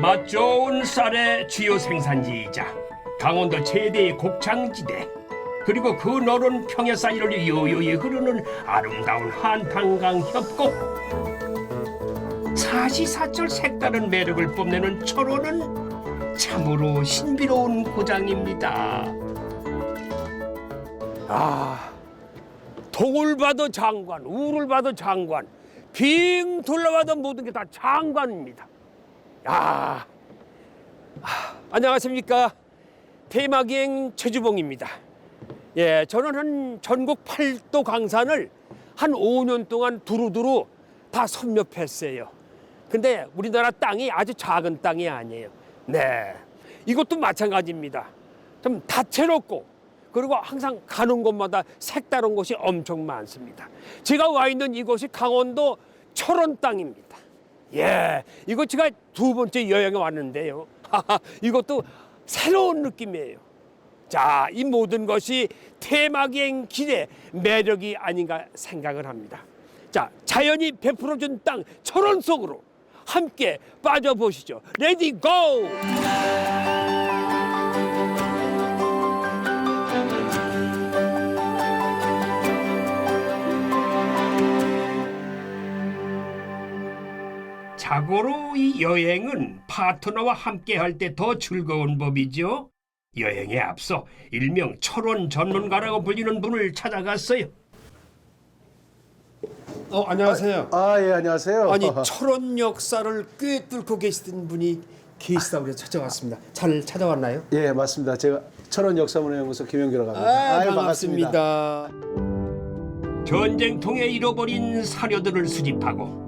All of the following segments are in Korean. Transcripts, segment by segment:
맛 좋은 쌀의 주요 생산지이자 강원도 최대의 곡창지대, 그리고 그 너른 평야사이를 요요히 흐르는 아름다운 한탄강 협곡. 사시사철 색다른 매력을 뽐내는 철원은 참으로 신비로운 고장입니다. 동을 봐도 장관, 우를 봐도 장관, 빙 둘러봐도 모든 게 다 장관입니다. 안녕하십니까. 대마기행 최주봉입니다. 예, 저는 한 전국 8도 강산을 한 5년 동안 두루두루 다 섭렵했어요. 근데 우리나라 땅이 아주 작은 땅이 아니에요. 네, 이것도 마찬가지입니다. 좀 다채롭고, 그리고 항상 가는 곳마다 색다른 곳이 엄청 많습니다. 제가 와 있는 이곳이 강원도 철원 땅입니다. 예, 이거 제가 두 번째 여행에 왔는데요. 이것도 새로운 느낌이에요. 자, 이 모든 것이 테마기행 길의 매력이 아닌가 생각을 합니다. 자, 자연이 베풀어준 땅 철원 속으로 함께 빠져보시죠. 레디 고! 자고로 이 여행은 파트너와 함께 할 때 더 즐거운 법이죠. 여행에 앞서 일명 철원 전문가라고 불리는 분을 찾아갔어요. 안녕하세요. 예, 안녕하세요. 아니, 철원 역사를 꽤 뚫고 계시던 분이 계시다고 해서 찾아왔습니다. 잘 찾아왔나요? 예, 맞습니다. 제가 철원 역사문화연구소 김영규라고 합니다. 반갑습니다. 전쟁통에 잃어버린 사료들을 수집하고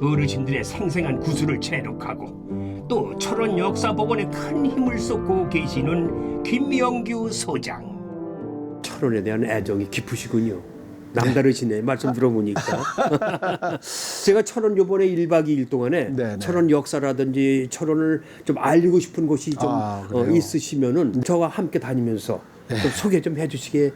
어르신들의 생생한 구슬을 체록하고 또 철원 역사복원에 큰 힘을 쏟고 계시는 김명규 소장. 철원에 대한 애정이 깊으시군요. 남다르시네. 말씀 들어보니까. 제가 철원 요번에 1박 2일 동안에 네네. 철원 역사라든지 철원을 좀 알고 싶은 곳이 좀 그래요? 있으시면은 저와 함께 다니면서 좀 소개 좀 해주시게.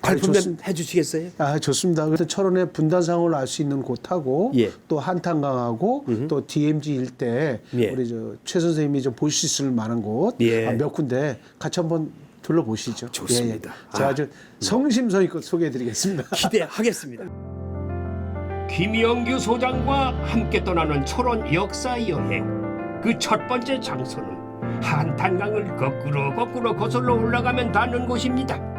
발품 좀 해주시겠어요? 좋습니다. 그래서 철원의 분단상을 알 수 있는 곳하고 예. 또 한탄강하고 또 DMZ 일대 예. 우리 최 선생님이 좀 볼 수 있을 만한 곳 예. 몇 군데 같이 한번 둘러보시죠. 좋습니다. 예. 제가 아주 성심성의껏 소개해드리겠습니다. 기대하겠습니다. 김영규 소장과 함께 떠나는 철원 역사 여행. 그 첫 번째 장소는 한탄강을 거꾸로 거슬러 올라가면 닿는 곳입니다.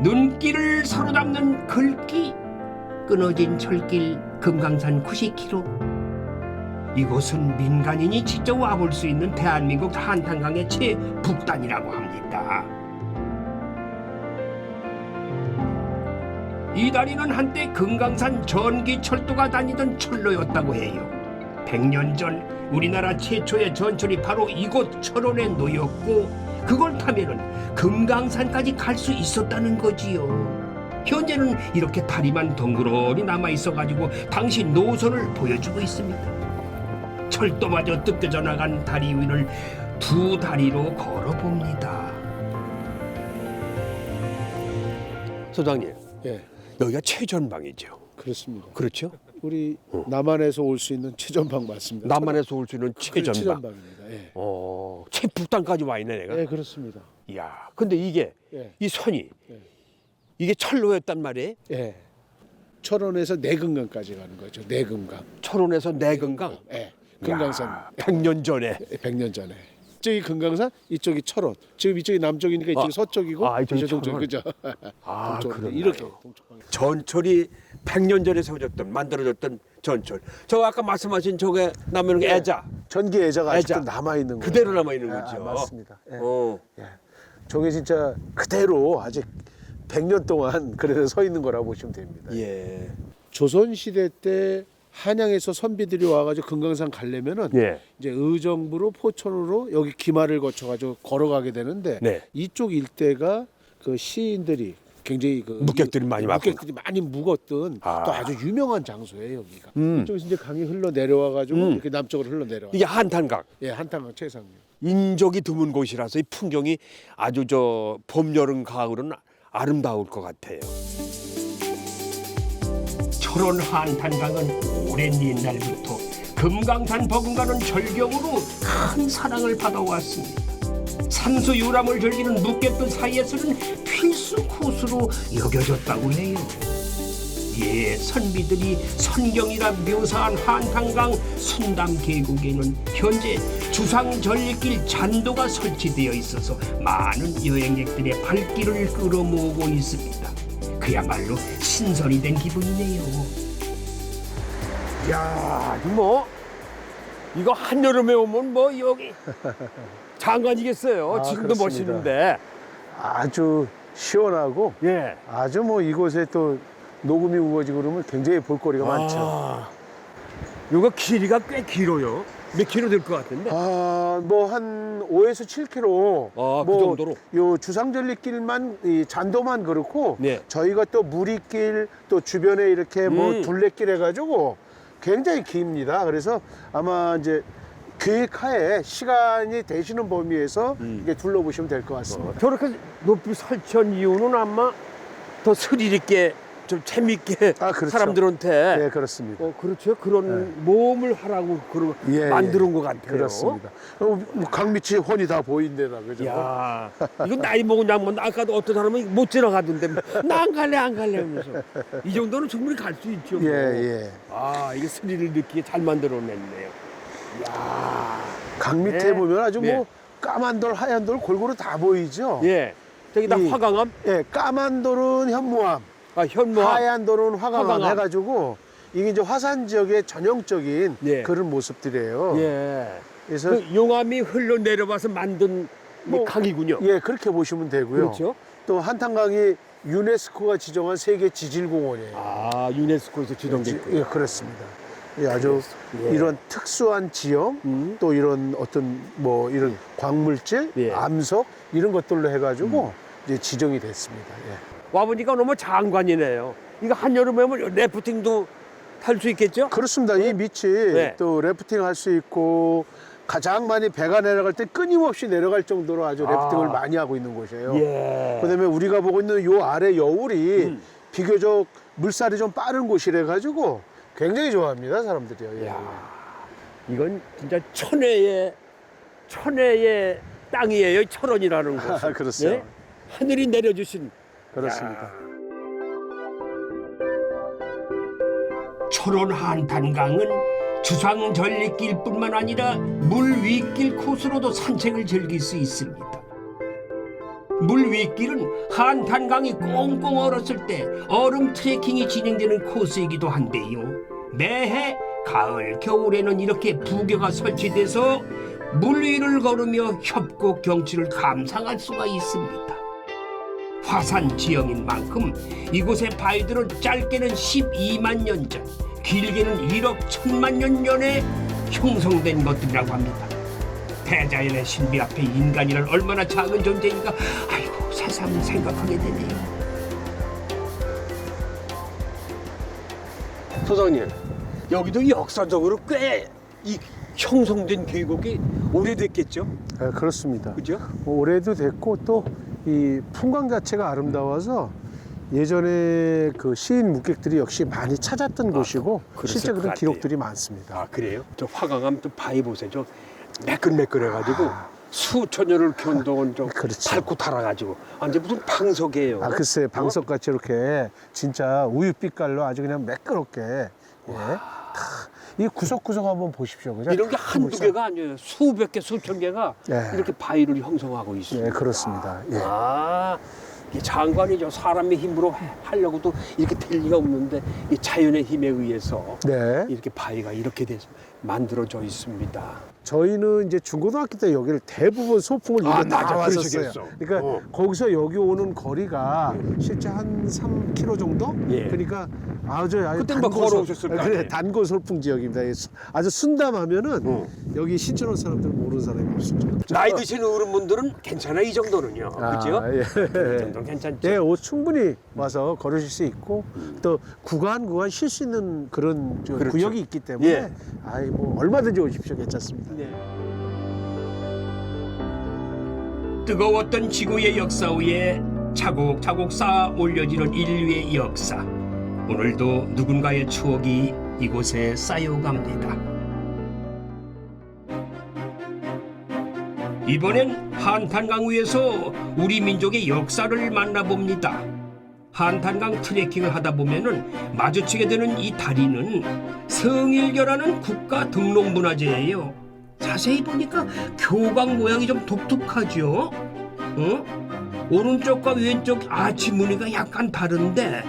눈길을 사로잡는 글귀, 끊어진 철길 금강산 90km. 이곳은 민간인이 직접 와볼 수 있는 대한민국 한탄강의 최북단이라고 합니다. 이 다리는 한때 금강산 전기철도가 다니던 철로였다고 해요. 100년 전 우리나라 최초의 전철이 바로 이곳 철원에 놓였고, 그걸 타면은 금강산까지 갈 수 있었다는 거지요. 현재는 이렇게 다리만 덩그러니 남아 있어가지고 당시 노선을 보여주고 있습니다. 철도마저 뜯겨져 나간 다리 위를 두 다리로 걸어봅니다. 소장님, 예, 여기가 최전방이죠. 그렇습니다. 그렇죠? 우리 남한에서 올 수 있는 최전방 맞습니다. 남한에서 올 수 있는 최전방. 최전방입니다. 예. 최북단까지 와 있네, 내가. 예, 그렇습니다. 이야, 근데 이게 예. 이 선이 예. 이게 철로였단 말이에요. 예. 철원에서 내금강까지 가는 거죠. 내금강. 철원에서 내금강. 예. 금강산. 100년 전에. 100년 전에. 이쪽이 금강산, 이쪽이 철원. 지금 이쪽이 남쪽이니까 이쪽이 서쪽이고 이쪽이 동쪽, 철원. 그죠? 그렇네요. 이렇게 동쪽방향. 전철이 100년 전에 세워졌던, 만들어졌던 전철. 저 아까 말씀하신 저게 남는 애자. 전기 애자가 아직도 애자. 남아 있는 거예요. 그대로 남아 있는 거죠. 맞습니다. 예. 예. 저게 진짜 그대로 아직 100년 동안 그래서 서 있는 거라고 보시면 됩니다. 예. 조선 시대 때 한양에서 선비들이 와가지고 금강산 가려면은 예. 이제 의정부로 포천으로 여기 기마를 거쳐가지고 걸어가게 되는데 네. 이쪽 일대가 그 시인들이 굉장히 묵객들이 많이 묵객들이 많이 묵었던 또 아주 유명한 장소예요 여기가. 이쪽에서 이제 강이 흘러 내려와가지고 이렇게 남쪽으로 흘러 내려와. 이게 한탄강. 예, 한탄강 최상류. 인적이 드문 곳이라서 이 풍경이 아주 봄, 여름, 가을은 아름다울 것 같아요. 철원 한탄강은 오랜 옛날부터 금강산 버금가는 절경으로 큰 사랑을 받아왔습니다. 산수 유람을 즐기는 묵객들 사이에서는 필수 코스로 여겨졌다고 해요. 예, 선비들이 선경이라 묘사한 한탄강 순담 계곡에는 현재 주상절리길 잔도가 설치되어 있어서 많은 여행객들의 발길을 끌어모으고 있습니다. 그야말로 신선이 된 기분이네요. 야, 이거 한여름에 오면 뭐 여기 장관이겠어요. 아, 지금도 그렇습니다. 멋있는데. 아주 시원하고 예. 아주 뭐 이곳에 또 녹음이 우거지고 그러면 굉장히 볼거리가 많죠. 이거 길이가 꽤 길어요. 몇 킬로 될 것 같은데? 뭐 한 5에서 7km. 아, 그 뭐 정도로? 요 주상절리길만 이 잔도만 그렇고 네. 저희가 또 무리길 또 주변에 이렇게 뭐 둘레길 해가지고 굉장히 깁니다. 그래서 아마 이제 계획하에 시간이 되시는 범위에서 이게 둘러보시면 될 것 같습니다. 저렇게 높이 설치한 이유는 아마 더 스릴 있게 좀 재밌게 아, 그렇죠. 사람들한테 네, 그렇습니다. 그렇죠. 그런 모험을 하라고 그런 예, 만들어 예. 것 같아요. 그렇습니다. 뭐 강밑이 훤히 다 보인대나 그죠? 야, 이건 나이 먹은 양반 아까도 어떤 사람은 못 지나가던데 나 안 갈래 하면서 이 정도는 충분히 갈 수 있죠. 뭐. 예. 아, 이게 스릴을 느끼게 잘 만들어냈네요. 야, 강 밑에 네. 보면 아주 네. 뭐 까만 돌, 하얀 돌 골고루 다 보이죠? 예, 저기다 이- 화강암, 예, 까만 돌은 현무암, 현무암, 하얀 돌은 화강암 화강암. 해가지고 이게 이제 화산 지역의 전형적인 네. 그런 모습들이에요. 예, 그래서 그 용암이 흘러 내려와서 만든 이 뭐, 강이군요. 예, 그렇게 보시면 되고요. 그렇죠. 또 한탄강이 유네스코가 지정한 세계 지질공원이에요. 아, 유네스코에서 지정됐고. 예, 그렇습니다. 예, 아주 예. 이런 특수한 지형, 또 이런 어떤 뭐 이런 광물질, 예. 암석 이런 것들로 해가지고 이제 지정이 됐습니다. 예. 와보니까 너무 장관이네요. 이거 한여름에 오면 래프팅도 탈 수 있겠죠? 그렇습니다. 이 밑이 네. 또 래프팅 할 수 있고 가장 많이 배가 내려갈 때 끊임없이 내려갈 정도로 아주 래프팅을 아. 많이 하고 있는 곳이에요. 예. 그다음에 우리가 보고 있는 요 아래 여울이 비교적 물살이 좀 빠른 곳이래 가지고 굉장히 좋아합니다 사람들이요. 예. 야, 이건 진짜 천혜의 땅이에요. 철원이라는 곳. 아, 그렇습니다. 하늘이 내려주신. 그렇습니다. 철원 한탄강은 주상절리길뿐만 아니라 물 윗길 코스로도 산책을 즐길 수 있습니다. 물 윗길은 한탄강이 꽁꽁 얼었을 때 얼음 트레킹이 진행되는 코스이기도 한데요. 매해 가을, 겨울에는 이렇게 부교가 설치돼서 물 위를 걸으며 협곡 경치를 감상할 수가 있습니다. 화산 지형인 만큼 이곳의 바위들은 짧게는 12만 년 전, 길게는 1억 1천만 년 전에 형성된 것들이라고 합니다. 대자연의 신비 앞에 인간이란 얼마나 작은 존재인가, 아이고 새삼 생각하게 되네요. 소장님, 여기도 역사적으로 꽤 이 형성된 계곡이 오래됐겠죠? 네, 그렇습니다. 그죠? 올해도 됐고 또 이 풍광 자체가 아름다워서 예전에 그 시인 묵객들이 역시 많이 찾았던 곳이고 그랬을 실제 것 그런 같아요. 기록들이 많습니다. 아, 그래요? 저 화강암 또 바위 보세요. 저 매끈매끈해가지고 수천 년을 견뎌온 저 그렇죠. 밟고 달아가지고 완전 무슨 방석이에요. 아, 글쎄 방석같이 이렇게 진짜 우유빛깔로 아주 그냥 매끄럽게 예. 이 구석구석 한번 보십시오. 그죠? 이런 게 한두 개가 아니에요. 수백 개, 수천 개가 예. 이렇게 바위를 형성하고 있습니다. 예, 그렇습니다. 예. 아, 이게 장관이죠. 사람의 힘으로 하려고도 이렇게 될 리가 없는데 이 자연의 힘에 의해서 네. 이렇게 바위가 이렇게 돼서 만들어져 있습니다. 저희는 이제 중고등학교 때 여기를 대부분 소풍을 아, 이거 다 맞아. 왔었어요. 그러시겠어. 그러니까 거기서 여기 오는 거리가 실제 한 3km 정도? 예. 그러니까 아주 그때는 뭐 걸어오셨을 거 아니에요? 그래, 단고 소풍지역입니다. 아주 순담하면은 여기 신촌 사람들은 모르는 사람이 없습니다. 나이 드신 어른분들은 괜찮아 이 정도는요. 그죠? 예. 이 정도는 괜찮죠. 예, 충분히 와서 걸으실 수 있고 또 구간 쉴 수 있는 그런 저 그렇죠. 구역이 있기 때문에 예. 아이 뭐 얼마든지 오십시오. 괜찮습니다. 네. 뜨거웠던 지구의 역사 위에 차곡차곡 쌓아 올려지는 인류의 역사. 오늘도 누군가의 추억이 이곳에 쌓여갑니다. 이번엔 한탄강 위에서 우리 민족의 역사를 만나봅니다. 한탄강 트레킹을 하다 보면은 마주치게 되는 이 다리는 성일교라는 국가 등록문화재예요. 자세히 보니까 교각 모양이 좀 독특하죠. 오른쪽과 왼쪽 아치 무늬가 약간 다른데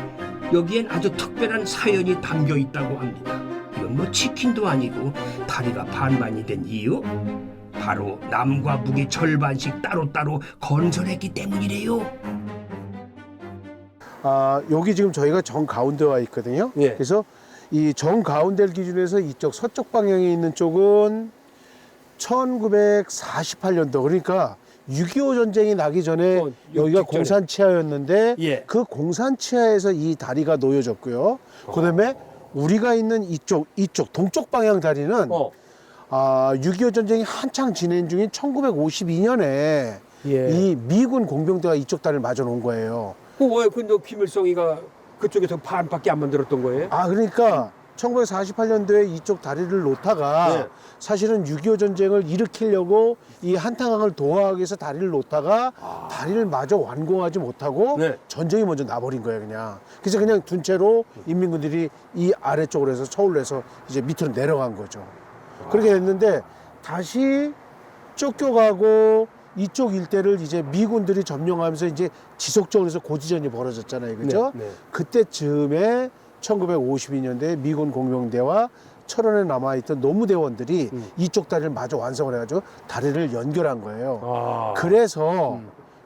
여기엔 아주 특별한 사연이 담겨 있다고 합니다. 이건 뭐 치킨도 아니고 다리가 반반이 된 이유? 바로 남과 북이 절반씩 따로따로 건설했기 때문이래요. 여기 지금 저희가 정 가운데 와 있거든요. 예. 그래서 이 정 가운데를 기준해서 이쪽 서쪽 방향에 있는 쪽은 1948년도 그러니까 6.25 전쟁이 나기 전에 여기가 직전에. 공산치하였는데 예. 그 공산치하에서 이 다리가 놓여졌고요. 그다음에 우리가 있는 이쪽 동쪽 방향 다리는 6.25 전쟁이 한창 진행 중인 1952년에 예. 이 미군 공병대가 이쪽 다리를 맞아 놓은 거예요. 왜 근데 김일성이가 그쪽에서 반밖에 안 만들었던 거예요? 그러니까 1948년도에 이쪽 다리를 놓다가 네. 사실은 6.25 전쟁을 일으키려고 이 한탄강을 도하하기 위해서 다리를 놓다가 다리를 마저 완공하지 못하고 네. 전쟁이 먼저 나버린 거예요, 그냥. 그래서 그냥 둔 채로 인민군들이 이 아래쪽으로 해서 서울로 해서 이제 밑으로 내려간 거죠. 그렇게 됐는데 다시 쫓겨가고 이쪽 일대를 이제 미군들이 점령하면서 이제 지속적으로 해서 고지전이 벌어졌잖아요. 그죠? 네, 네. 그때쯤에 1952년도에 미군 공병대와 철원에 남아있던 노무대원들이 이쪽 다리를 마저 완성을 해가지고 다리를 연결한 거예요.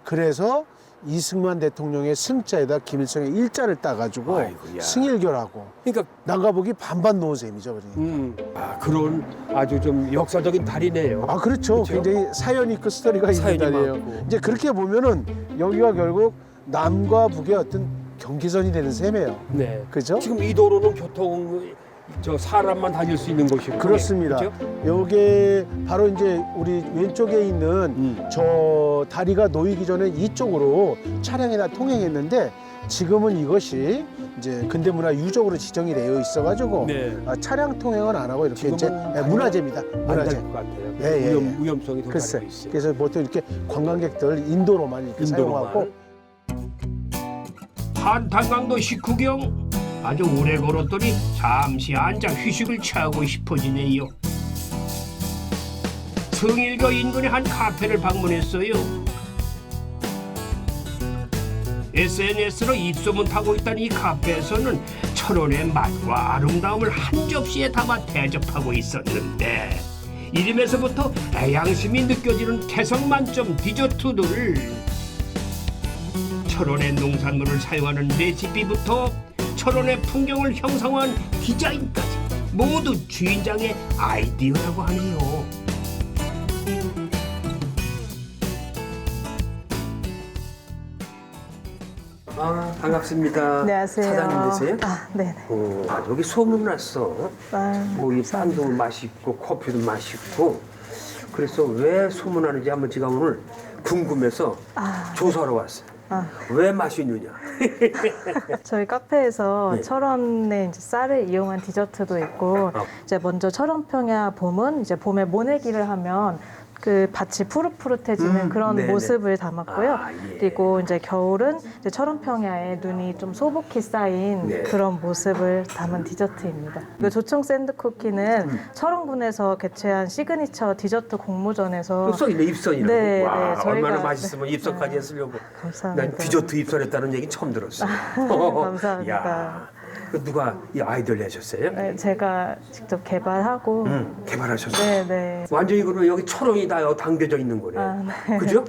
그래서 이승만 대통령의 승자에다 김일성의 일자를 따가지고 아이고야. 승일교라고. 그러니까 남과북이 반반 놓은 셈이죠. 그러니까. 그런 아주 좀 역사적인 다리네요. 그렇죠. 그렇죠? 굉장히 사연 있고 스토리가 있는 사연이 다리예요. 많고. 이제 그렇게 보면은 여기가 결국 남과 북의 어떤 경계선이 되는 셈이에요. 네. 그죠? 지금 이 도로는 사람만 다닐 수 있는 곳이고. 그렇습니다. 요게 바로 이제 우리 왼쪽에 있는 저 다리가 놓이기 전에 이쪽으로 차량이 다 통행했는데 지금은 이것이 이제 근대문화 유적으로 지정이 되어 있어가지고 네. 차량 통행은 안 하고 이렇게 이제 지금은 문화재입니다. 문화재. 안될것 같아요. 예, 예. 위험성이 더 글쎄. 가지고 있어요. 그래서 보통 이렇게 관광객들 인도로만 이렇게 사용하고. 한탄강도 식후경 아주 오래 걸었더니 잠시 앉아 휴식을 취하고 싶어지네요. 성일교 인근의 한 카페를 방문했어요. SNS로 입소문 타고 있던 이 카페에서는 철원의 맛과 아름다움을 한 접시에 담아 대접하고 있었는데 이름에서부터 애양심이 느껴지는 개성 만점 디저트들을 철원의 농산물을 사용하는 레시피부터 철원의 풍경을 형성한 디자인까지 모두 주인장의 아이디어라고 하네요. 반갑습니다. 안녕하세요. 사장님 되세요? 네네. 여기 소문 났어. 이 빵도 맛있고 커피도 맛있고. 그래서 왜 소문나는지 한번 제가 오늘 궁금해서 조사하러 왔어요. 왜 맛있느냐? 저희 카페에서 네. 철원의 이제 쌀을 이용한 디저트도 있고, 이제 먼저 철원평야 봄은 이제 봄에 모내기를 하면 그 밭이 푸릇푸릇해지는 그런 네네. 모습을 담았고요. 예. 그리고 이제 겨울은 이제 철원평야에 눈이 좀 소복히 쌓인 네. 그런 모습을 담은 디저트입니다. 그 조청 샌드쿠키는 철원군에서 개최한 시그니처 디저트 공모전에서 써있네 입선이라고. 네, 와, 네, 저희가- 얼마나 맛있으면 네. 입선까지 했으려고. 감사합니다. 난 디저트 입선했다는 얘기 처음 들었어. 감사합니다. 야, 그 누가 이 아이디어를 내셨어요? 네, 제가 직접 개발하고 개발하셨어요. 네. 완전히 그러면 여기 철원이 다 담겨져 있는 거네. 네. 그죠?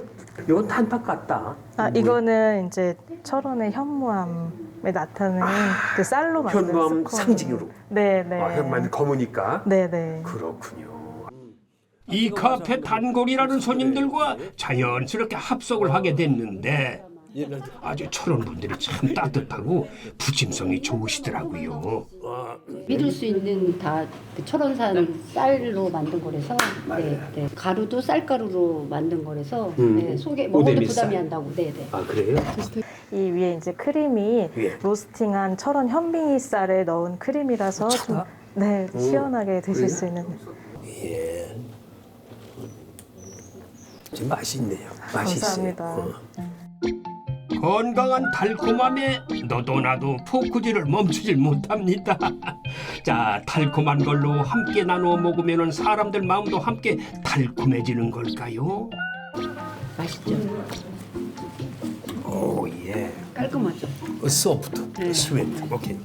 이건 단팥 같다. 이거는 이제 철원의 현무암에 나타내는 그 쌀로 만든 현무암 스콘. 상징으로. 네네. 현무암이 검으니까. 네네. 그렇군요. 이 카페 단골이라는 손님들과 자연스럽게 합석을 하게 됐는데 아주 철원 분들이 참 따뜻하고 부침성이 좋으시더라고요. 믿을 수 있는 다 그 철원산 쌀로 만든 거라서 네. 가루도 쌀가루로 만든 거라서 네, 속에 먹어도 오대미 부담이 쌀. 안 나고 네네. 아 그래요? 이 위에 이제 크림이 예. 로스팅한 철원 현미 쌀을 넣은 크림이라서 좀 네, 시원하게 드실 그래요? 수 있는. 좀 맛있네요. 맛있어요. 감사합니다. 건강한 달콤함에 너도 나도 포크질을 멈추질 못합니다. 자, 달콤한 걸로 함께 나누어 먹으면 사람들 마음도 함께 달콤해지는 걸까요? 맛있죠? 오, 예. 깔끔하죠? 소프트, 네. 스위트. 오케이.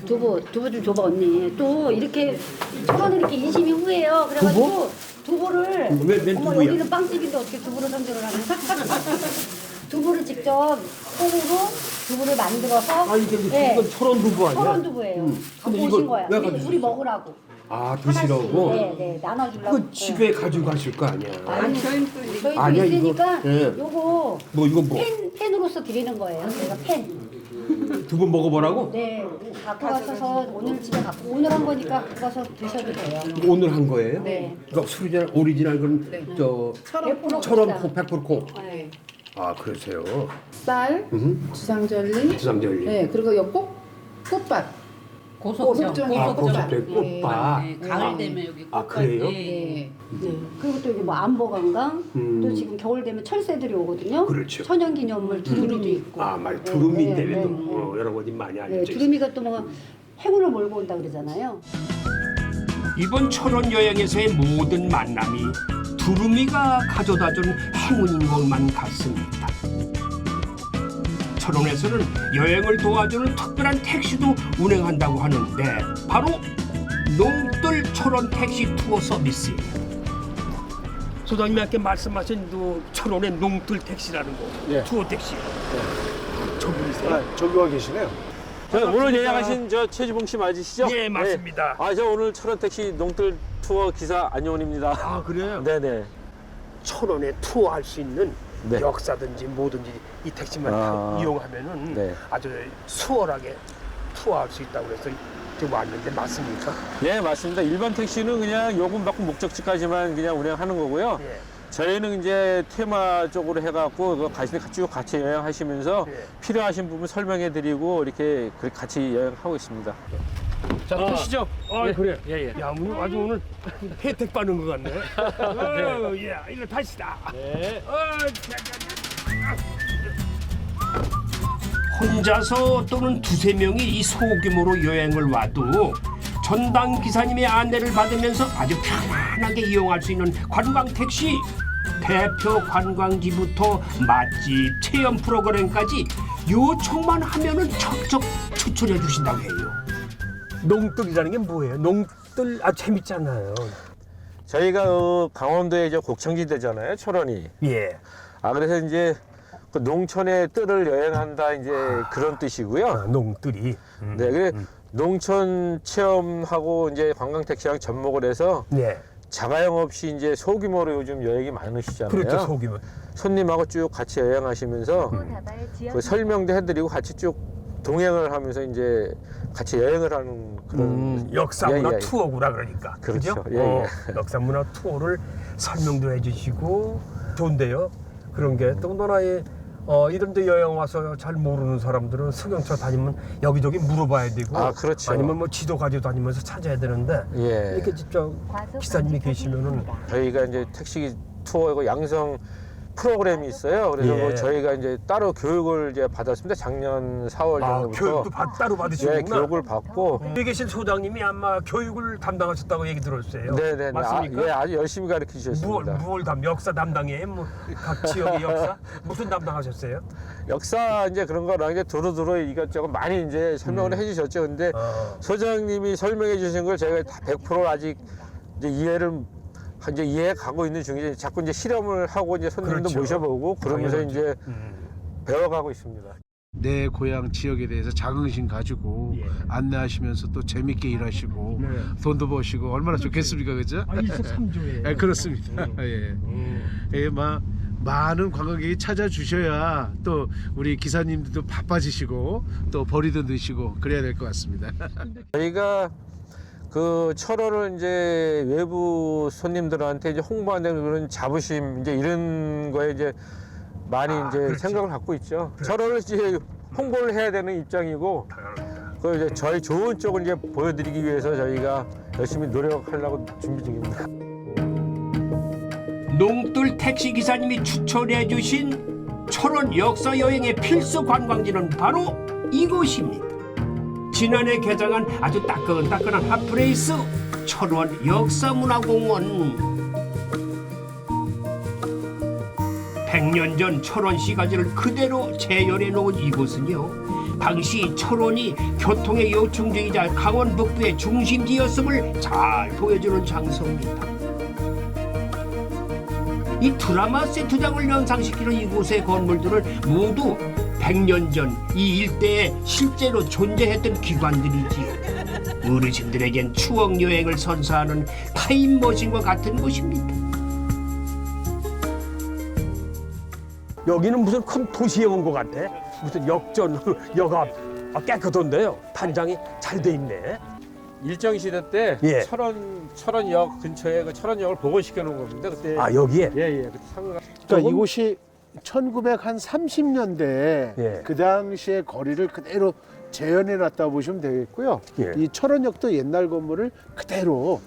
두부 좀 줘봐 언니. 또 이렇게 저는 이렇게 인심이 후해요. 그래가지고 두부를 웬 어머 두부야? 여기는 빵집인데 어떻게 두부를 선택을 하냐? 두부를 직접 콩으로 두부를 만들어서 이건 철원 두부 아니야? 철원 두부예요. 갖고 근데 오신 이걸 거야. 왜 우리 가져오셨어요? 먹으라고. 아, 드시라고? 네, 나눠주려고. 그 집에 가져가실 거 아니야? 아니 저희 또 아니야, 이거. 있으니까 예. 요거 뭐 이건 뭐? 펜으로서 드리는 거예요. 제가 펜. 두부 먹어보라고? 네, 갖고 가셔서 오늘 집에 갖고 오늘 한 거니까 갖고 가서 드셔도 돼요. 이거 오늘 한 거예요? 네. 이거 수리잖아, 오리지널 그런 저 100% 철원 콩이다. 콩, 100% 콩. 네. 아, 그러세요. 쌀, 주상절리, 주상절리. 네 그리고 옆꼭 꽃밭, 고속종, 아, 고속된 꽃밭. 네, 가을 되면 여기 아, 그래요? 네. 네. 그리고 또 여기 뭐 안보관광, 또 지금 겨울 되면 철새들이 오거든요. 그렇죠. 천연기념물 두루미도 있고. 아, 말 네, 두루미 네, 때문에 또 네, 여러 곳이 많이 네. 알려져 있어요. 두루미가 또 뭐 행운을 몰고 온다 그러잖아요. 이번 철원 여행에서의 모든 만남이 두루미가 가져다준 행운인 것만 같습니다. 철원에서는 여행을 도와주는 특별한 택시도 운행한다고 하는데 바로 농뜰 철원 택시 투어 서비스예요. 소장님이 아까 말씀하신 철원의 농뜰 택시라는 거, 예. 투어 택시. 저분이세요? 아, 저기 와 계시네요. 오늘 예약하신 저 최주봉 씨 맞으시죠? 예, 맞습니다. 네. 저 오늘 철원 택시 농뜰 투어 기사 안용훈입니다. 아, 그래요? 네네. 철원에 투어할 수 있는 네. 역사든지 뭐든지 이 택시만 이용하면은 네. 아주 수월하게 투어할 수 있다고 해서 지금 왔는데 맞습니까? 예, 맞습니다. 일반 택시는 그냥 요금 받고 목적지까지만 그냥 운행하는 거고요. 예. 저희는 이제 테마 쪽으로 해갖고 그거 같이 여행하시면서 예. 필요하신 부분 설명해드리고 이렇게 같이 여행하고 있습니다. 자, 타시죠. 아, 그래요? 예, 예. 야, 아주 오늘 혜택 받는 것 같네. 예, 일로 타시다. 네. 혼자서 또는 두세 명이 이 소규모로 여행을 와도 전당 기사님의 안내를 받으면서 아주 편안하게 이용할 수 있는 관광 택시. 대표 관광지부터 맛집, 체험 프로그램까지 요청만 하면은 척척 추천해 주신다고 해요. 농뜰이라는 게 뭐예요? 농뜰 재밌잖아요. 저희가 강원도의 이제 곡창지대잖아요, 철원이. 예. 그래서 이제 그 농촌의 뜰을 여행한다 이제 그런 뜻이고요. 농뜰이. 네, 그래 농촌 체험하고 이제 관광 택시랑 접목을 해서 네. 자가용 없이 이제 소규모로 요즘 여행이 많으시잖아요. 그렇죠, 소규모. 손님하고 쭉 같이 여행하시면서 그 설명도 해드리고 같이 쭉 동행을 하면서 이제 같이 여행을 하는 그런 역사문화 예, 예. 투어구나 그러니까. 그렇죠. 그죠? 예, 예. 역사문화 투어를 설명도 해주시고 좋은데요. 그런 게 더군다나 이런 데 여행 와서 잘 모르는 사람들은 승용차 다니면 여기저기 물어봐야 되고 그렇죠. 아니면 뭐 지도 가지고 다니면서 찾아야 되는데 예. 이렇게 직접 기사님이 계시면은 저희가 이제 택시 투어하고 양성 프로그램이 있어요. 그래서 예. 뭐 저희가 이제 따로 교육을 이제 받았습니다. 작년 4월 정도부터. 교육도 따로 받으시는구나. 예, 교육을 받고. 여기 계신 소장님이 아마 교육을 담당하셨다고 얘기 들었어요. 네네. 맞습니까? 예, 아주 열심히 가르쳐 주셨습니다. 무얼 역사 담당이에요? 각 지역의 역사? 무슨 담당하셨어요? 역사 이제 그런 거랑 이제 두루두루 이것저것 많이 이제 설명을 해주셨죠. 근데 소장님이 설명해 주신 걸 저희가 다 100% 아직 이제 이해해 가고 있는 중이죠. 자꾸 이제 실험을 하고 이제 손님도 그렇죠. 모셔보고 그러면서 당연하죠. 이제 배워가고 있습니다. 내 고향 지역에 대해서 자긍심 가지고 예. 안내하시면서 또 재밌게 일하시고 네. 돈도 버시고 얼마나 좋겠습니까, 그죠? 일석삼조예요. 예, 그렇습니다. 예, 많은 관광객이 찾아주셔야 또 우리 기사님들도 바빠지시고 또 벌이도 넣으시고 그래야 될 것 같습니다. 저희가 그 철원을 이제 외부 손님들한테 이제 홍보하는 그런 자부심 이제 이런 거에 이제 많이 이제 그렇지. 생각을 갖고 있죠. 철원을 이제 홍보를 해야 되는 입장이고, 그 이제 저희 좋은 쪽을 이제 보여드리기 위해서 저희가 열심히 노력하려고 준비 중입니다. 농뜰 택시 기사님이 추천해 주신 철원 역사 여행의 필수 관광지는 바로 이곳입니다. 지난해 개장한 아주 따끈따끈한 핫플레이스 철원 역사문화공원. 100년 전 철원 시가지를 그대로 재현해 놓은 이곳은요, 당시 철원이 교통의 요충지이자 강원 북부의 중심지였음을 잘 보여주는 장소입니다. 이 드라마 세트장을 연상시키는 이곳의 건물들은 모두 100년 전 이 일대에 실제로 존재했던 기관들이지요. 어르신들에겐 추억 여행을 선사하는 타임머신과 같은 곳입니다. 여기는 무슨 큰 도시에 온 것 같아. 무슨 역전, 역앞 깨끗한데요. 단장이 잘 돼 있네. 일정 시대 때 예. 철원역 근처에 그 철원역을 복원시켜 놓은 겁니다. 그때 아 여기에? 예예. 그때 상가. 그러니까 이곳이 1930년대에 예. 그 당시의 거리를 그대로 재현해 놨다 보시면 되겠고요. 예. 이 철원역도 옛날 건물을 그대로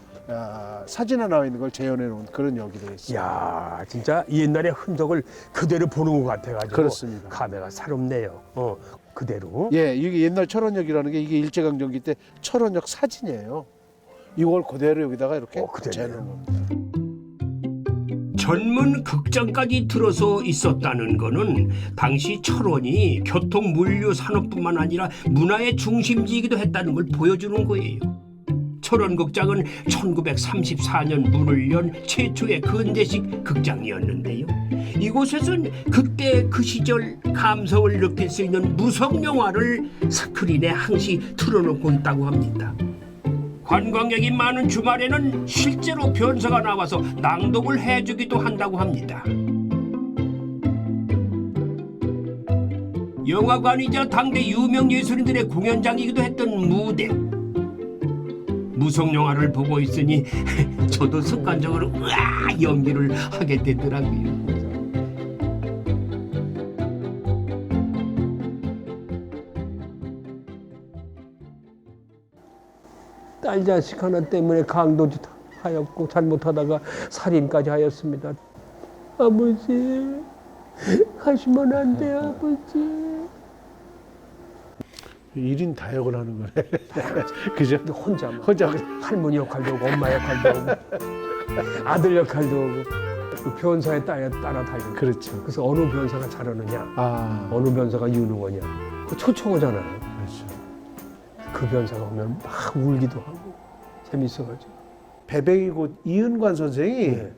사진에 나와 있는 걸 재현해 놓은 그런 역이 되겠습니다. 이야, 진짜 옛날의 흔적을 그대로 보는 것 같아가지고. 그렇습니다. 감회가 새롭네요. 그대로. 예, 이게 옛날 철원역이라는 게 이게 일제강점기 때 철원역 사진이에요. 이걸 그대로 여기다가 이렇게 그대로요. 재현해 놓은 겁니다. 전문 극장까지 들어서 있었다는 것은 당시 철원이 교통 물류 산업뿐만 아니라 문화의 중심지이기도 했다는 걸 보여주는 거예요. 철원극장은 1934년 문을 연 최초의 근대식 극장이었는데요. 이곳에선 그때 그 시절 감성을 느낄 수 있는 무성 영화를 스크린에 항시 틀어놓고 있다고 합니다. 관광객이 많은 주말에는 실제로 변사가 나와서 낭독을 해주기도 한다고 합니다. 영화관이자 당대 유명 예술인들의 공연장이기도 했던 무대. 무성 영화를 보고 있으니 저도 습관적으로 연기를 하게 되더라고요. 딸 자식 하나 때문에 강도짓 하였고 잘못하다가 살인까지 하였습니다. 아버지, 가시면 안 돼, 아버지. 1인 다역을 하는 거네. 그죠? 혼자만. 혼자 할머니 역할도 하고 엄마 역할도 하고 아들 역할도 하고 그 변사에 따라다니는. 그렇죠. 그래서 어느 변사가 잘하느냐, 어느 어느 변사가 유능하냐, 그 초청하잖아요. 그렇죠. 그 변사가 오면 막 울기도 하고 재밌어가지고. 배백이고 이은관 선생이 네.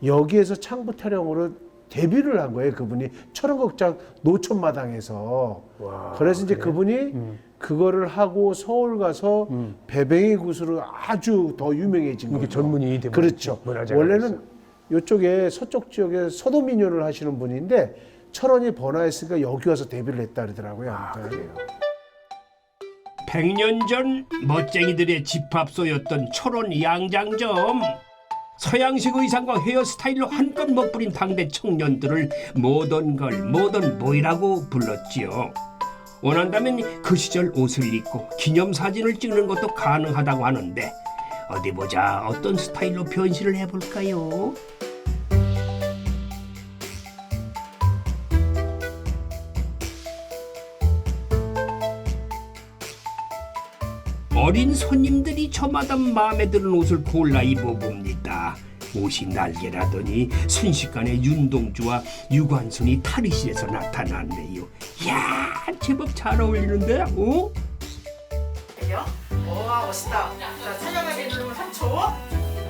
여기에서 창부 타령으로 데뷔를 한 거예요. 그분이 철원극장 노천마당에서. 와, 그래서 이제 그래? 그분이 그거를 하고 서울 가서 배뱅이 굿으로 아주 더 유명해진 이게 거죠. 전문이 되면 그렇죠. 문화재가 원래는 이쪽에 서쪽 지역에 서도민요를 하시는 분인데 철원이 번화했으니까 여기 와서 데뷔를 했다 그러더라고요. 아무튼. 100년 전 멋쟁이들의 집합소였던 철원 양장점. 서양식 의상과 헤어스타일로 한껏 멋부린 당대 청년들을 모던걸, 모던보이라고 불렀지요. 원한다면 그 시절 옷을 입고 기념사진을 찍는 것도 가능하다고 하는데 어디 보자, 어떤 스타일로 변신을 해볼까요? 어린 손님들이 저마다 마음에 드는 옷을 골라 입어봅니다. 옷이 날개라더니 순식간에 윤동주와 유관순이 탈의실에서 나타났네요. 이야, 제법 잘 어울리는데? 어? 와 멋있다. 자 촬영하게 누르면 3초.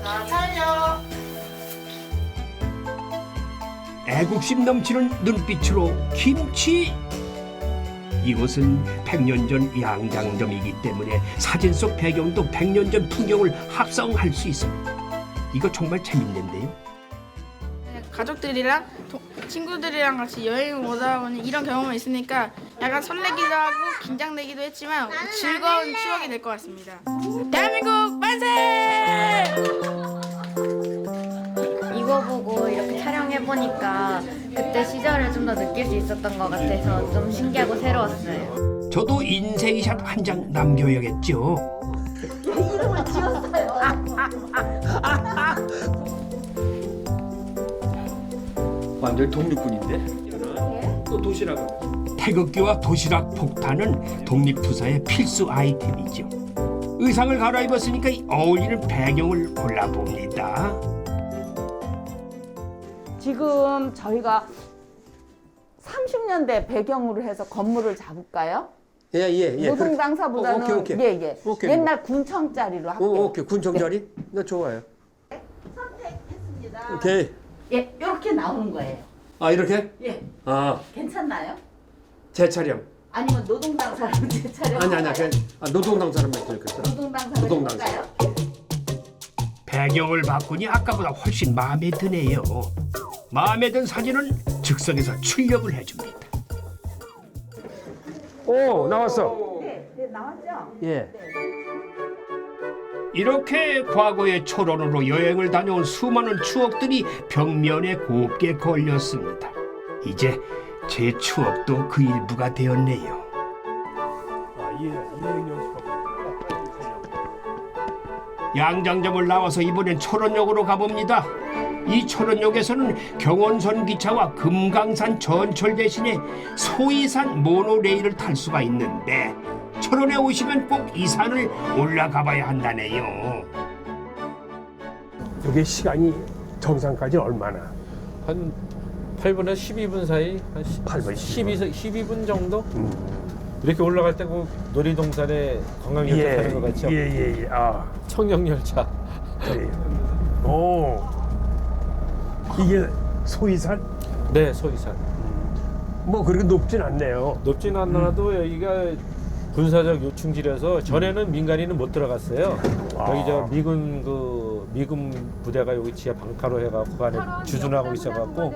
자 촬영. 애국심 넘치는 눈빛으로 김치. 이곳은 100년 전 양장점이기 때문에 사진 속 배경도 100년 전 풍경을 합성할 수 있습니다. 이거 정말 재밌는데요. 가족들이랑 친구들이랑 같이 여행을 오다 보니 이런 경험이 있으니까 약간 설레기도 하고 긴장되기도 했지만 즐거운 추억이 될 것 같습니다. 대한민국 만세! 이거 보고 이렇게 촬영해보니까 그때 시절을 좀 더 느낄 수 있었던 것 같아서 좀 신기하고 새로웠어요. 저도 인생샷 한 장 남겨야겠죠. 이름을 지었어요. 완전 독립군인데. 또 도시락은. 태극기와 도시락 폭탄은 독립투사의 필수 아이템이죠. 의상을 갈아입었으니까 어울리는 배경을 골라봅니다. 지금 저희가 30년대 배경으로 해서 건물을 잡을까요? 예. 노동당사보다는 오케이. 예. 오케이. 옛날 군청짜리로 할게요. 오케이. 군청자리? 나 좋아요. 선택했습니다. 오케이. 예, 이렇게 나오는 거예요. 아, 이렇게? 예, 아, 괜찮나요? 재촬영. 아니면 노동당사로 제 차례. 아니야. 그냥 노동당사람만 되겠다. 노동당사로 노동당사. 할까요? 배경을 바꾸니 아까보다 훨씬 마음에 드네요. 마음에 든 사진은 즉석에서 출력을 해줍니다. 오, 나왔어. 네, 나왔죠? 예. 이렇게 과거의 초론으로 여행을 다녀온 수많은 추억들이 벽면에 곱게 걸렸습니다. 이제 제 추억도 그 일부가 되었네요. 양장점을 나와서 이번엔 철원역으로 가봅니다. 이 철원역에서는 경원선 기차와 금강산 전철 대신에 소이산 모노레일을 탈 수가 있는데 철원에 오시면 꼭 이 산을 올라가 봐야 한다네요. 이게 시간이 정상까지 얼마나? 한 8분에서 12분 사이, 한 8분, 12분 정도? 이렇게 올라갈 때 그 놀이동산에 관광열차 타는 것 같죠? 예. 아, 청룡열차. 그래요. 오, 이게 소이산? 네, 소이산. 뭐 그렇게 높진 않네요. 높진 않아도 여기가 군사적 요충지라서 전에는 민간인은 못 들어갔어요. 여기 저 미군 부대가 여기 지하 방파로 해갖고 그 안에 주둔하고 있어갖고.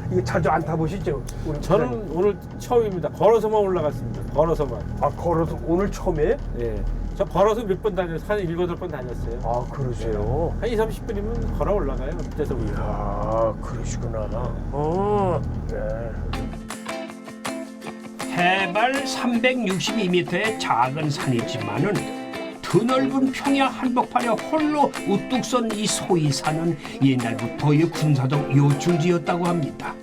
이거 자주 안 타보시죠? 우리 저는 부장님? 오늘 처음입니다. 걸어서만 올라갔습니다. 걸어서만. 아, 걸어서 오늘 처음에? 예. 저 걸어서 몇 번 다녔어요. 한 7, 8번 다녔어요. 아, 그러세요? 한 2, 30분이면 걸어 올라가요. 밑에서부터. 아, 그러시구나. 네. 해발 362m의 작은 산이지만은 드넓은 평야 한복판에 홀로 우뚝 선 이 소이산은 옛날부터의 군사적 요충지였다고 합니다.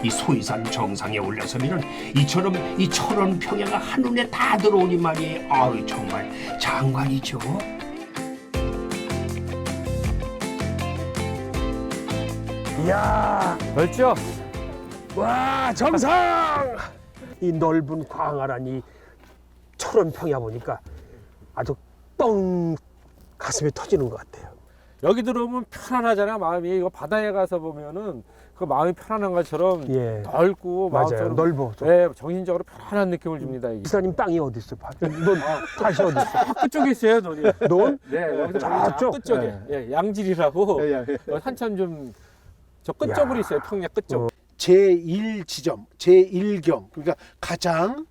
이 소이산 정상에 올라서면은 이처럼 이 철원 평야가 한눈에 다 들어오니 말이에요. 아유, 정말 장관이죠. 이야, 넓죠? 와, 정상! 이 넓은 광활한 이 철원 평야 보니까 아주 뻥 가슴이 터지는 것 같아요. 여기 들어오면 편안하잖아, 마음이. 이거 바다에 가서 보면은 그 마음이 편안한 것처럼 예. 넓고 맞아요. 마음처럼 넓어. 네, 정신적으로 편안한 느낌을 줍니다. 이게. 기사님 땅이 어디 있어? 넌 다시 어디 있어? 끝쪽에 있어요, 논이. 넌? 네, 여기서 저쪽? 끝쪽에. 예, 양질이라고 한참 좀 저 끝쪽으로 있어요, 평야 끝쪽. 제1지점, 제1겸, 그러니까 가장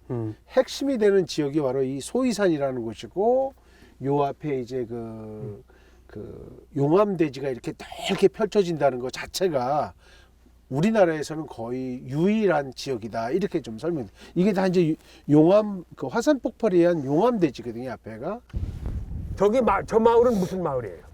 핵심이 되는 지역이 바로 이 소이산이라는 곳이고, 요 앞에 이제 그 용암대지가 이렇게 넓게 펼쳐진다는 것 자체가 우리나라에서는 거의 유일한 지역이다, 이렇게 좀 설명. 이게 다 이제 용암, 그 화산 폭발에 의한 용암대지거든요, 앞에가. 저기 저 마을은 무슨 마을이에요?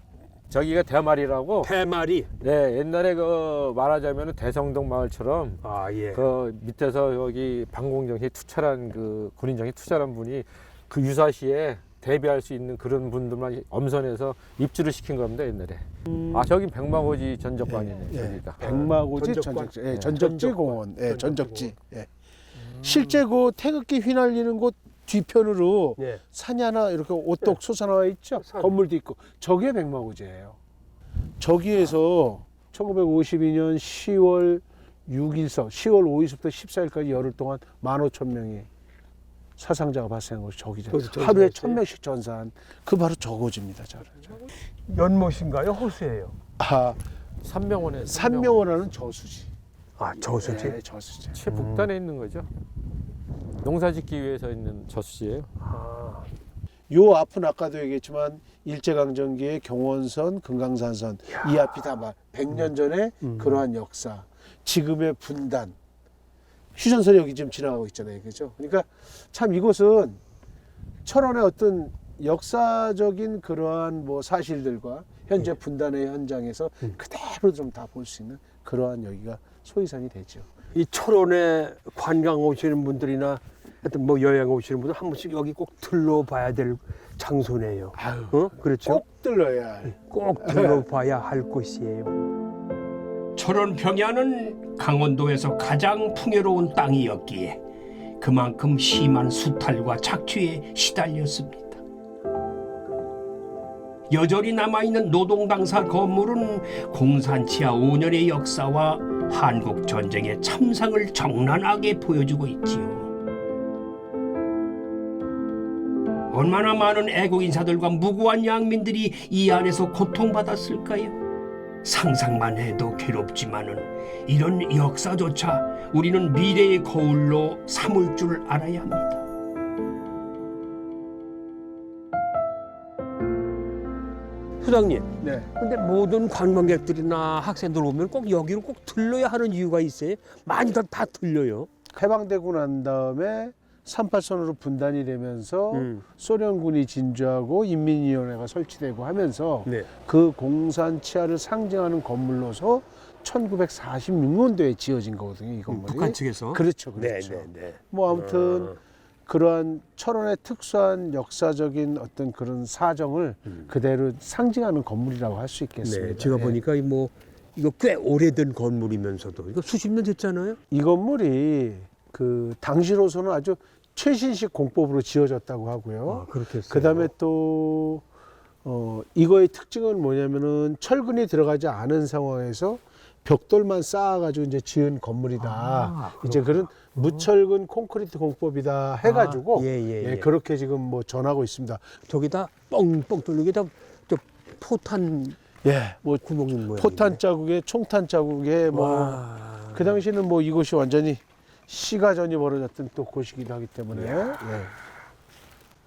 저기가 대마리라고. 대마리. 네, 옛날에 그 말하자면 대성동 마을처럼 아, 예. 그 밑에서 여기 방공정시 투철한 그 군인정시 투철한 분이 그 유사시에 대비할 수 있는 그런 분들만 엄선해서 입주를 시킨 겁니다, 옛날에. 아, 저기 백마고지 전적관이네, 저기가. 백마고지 전적지, 예, 전적지 공원, 예, 전적지. 예. 실제 그 태극기 휘날리는 곳 뒤편으로 예. 산이 하나 이렇게 오똑 솟아나와 있죠. 건물도 있고. 저게 백마고지예요. 저기에서 1952년 10월 6일서 10월 5일부터 14일까지 열흘 동안 15,000명의 사상자가 발생한 곳이 저기죠. 하루에 1,000명씩 전사한 그 바로 저고지입니다. 연못인가요? 호수예요? 아, 산명원에 산명원하는 저수지. 아, 저수지? 네, 저수지. 최북단에 있는 거죠. 농사짓기 위해서 있는 저수지예요. 요 앞은 아까도 얘기했지만 일제강점기의 경원선, 금강산선 이 앞이 다 100년 전에 그러한 역사, 지금의 분단, 휴전선이 여기 지금 지나가고 있잖아요, 그죠? 그러니까 참 이곳은 철원의 어떤 역사적인 그러한 뭐 사실들과 현재 분단의 현장에서 그대로 좀 다 볼 수 있는 그러한 여기가 소위산이 되죠. 이 철원에 관광 오시는 분들이나 하여튼 뭐 여행 오시는 분들 한 번씩 여기 꼭 들러봐야 될 장소네요. 그렇죠? 꼭 들러야 할. 꼭 들러봐야 할 곳이에요. 철원 평야는 강원도에서 가장 풍요로운 땅이었기에 그만큼 심한 수탈과 착취에 시달렸습니다. 여전히 남아있는 노동당사 건물은 공산치하 5년의 역사와 한국 전쟁의 참상을 적나라하게 보여주고 있지요. 얼마나 많은 애국 인사들과 무고한 양민들이 이 안에서 고통받았을까요? 상상만 해도 괴롭지만은 이런 역사조차 우리는 미래의 거울로 삼을 줄 알아야 합니다. 소장님, 네. 근데 모든 관광객들이나 학생들 오면 꼭 여기로 꼭 들러야 하는 이유가 있어요? 많이들 다 들려요. 해방되고 난 다음에 38선으로 분단이 되면서 소련군이 진주하고 인민위원회가 설치되고 하면서 네. 그 공산 치하를 상징하는 건물로서 1946년도에 지어진 거거든요, 이 건물이. 북한 측에서? 그렇죠, 그렇죠. 네, 네, 네. 뭐 아무튼 그러한 철원의 특수한 역사적인 어떤 그런 사정을 그대로 상징하는 건물이라고 할 수 있겠습니다. 네, 제가 예. 보니까 이거 꽤 오래된 건물이면서도 이거 수십 년 됐잖아요. 이 건물이 그 당시로서는 아주 최신식 공법으로 지어졌다고 하고요. 아, 그렇게 했어요. 그다음에 또 이거의 특징은 뭐냐면은 철근이 들어가지 않은 상황에서 벽돌만 쌓아가지고 이제 지은 건물이다. 이제 그런 무철근 콘크리트 공법이다 해가지고 예. 그렇게 지금 뭐 전하고 있습니다. 저기다 뻥뻥 뚫는 게다 저 포탄 뭐 구멍 모양. 포탄 자국에 총탄 자국에 뭐 그 당시는 뭐 이곳이 완전히 시가전이 벌어졌던 또 곳이기도 하기 때문에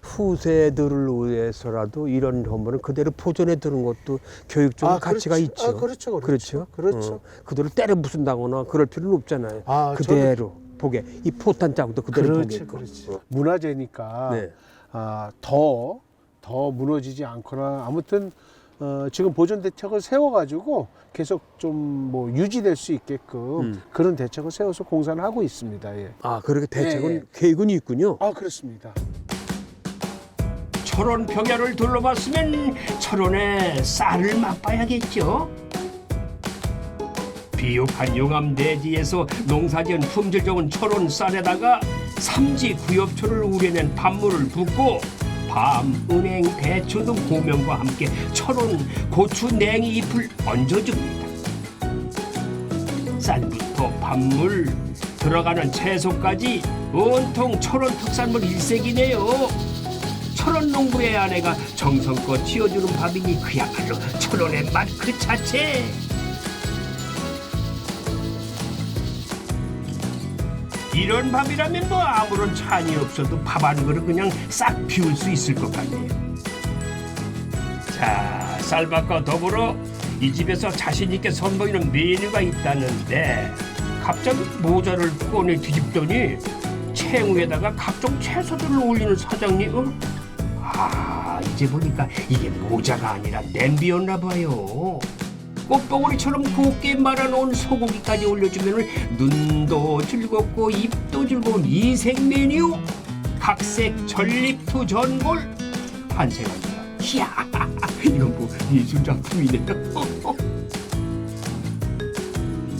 후세들을 위해서라도 이런 건물은 그대로 보존해 두는 것도 교육적 가치가 있죠. 그렇죠. 그대로 때려 부순다거나 그럴 필요는 없잖아요. 그대로 보게 이 포탄 자국도 그대로 보게. 그렇지. 문화재니까 네. 더 무너지지 않거나 아무튼 지금 보존 대책을 세워가지고 계속 좀 뭐 유지될 수 있게끔 그런 대책을 세워서 공사를 하고 있습니다. 예. 아, 그렇게 대책은 계획은 있군요. 아, 그렇습니다. 철원 평야를 둘러봤으면 철원의 쌀을 맛봐야겠죠. 비옥한 용암 대지에서 농사지은 품질 좋은 철원 쌀에다가 삼지 구엽초를 우려낸 밥물을 붓고 밤, 은행, 대추 등 고명과 함께 철원 고추 냉이 잎을 얹어줍니다. 쌀부터 밥물, 들어가는 채소까지 온통 철원 특산물 일색이네요. 철원 농부의 아내가 정성껏 지어주는 밥이니 그야말로 철원의 맛 그 자체. 이런 밥이라면 뭐 아무런 찬이 없어도 밥 한 그릇 그냥 싹 비울 수 있을 것 같네요. 자, 쌀밥과 더불어 이 집에서 자신 있게 선보이는 메뉴가 있다는데 갑자기 모자를 꺼내 뒤집더니 채우에다가 각종 채소들을 올리는 사장님. 이제 보니까 이게 모자가 아니라 냄비였나 봐요. 꽃봉오리처럼 곱게 말아놓은 소고기까지 올려주면 눈도 즐겁고 입도 즐거운 인생 메뉴. 각색 전립투 전골 환생합니다. 이야, 이건 뭐 예술작품이네.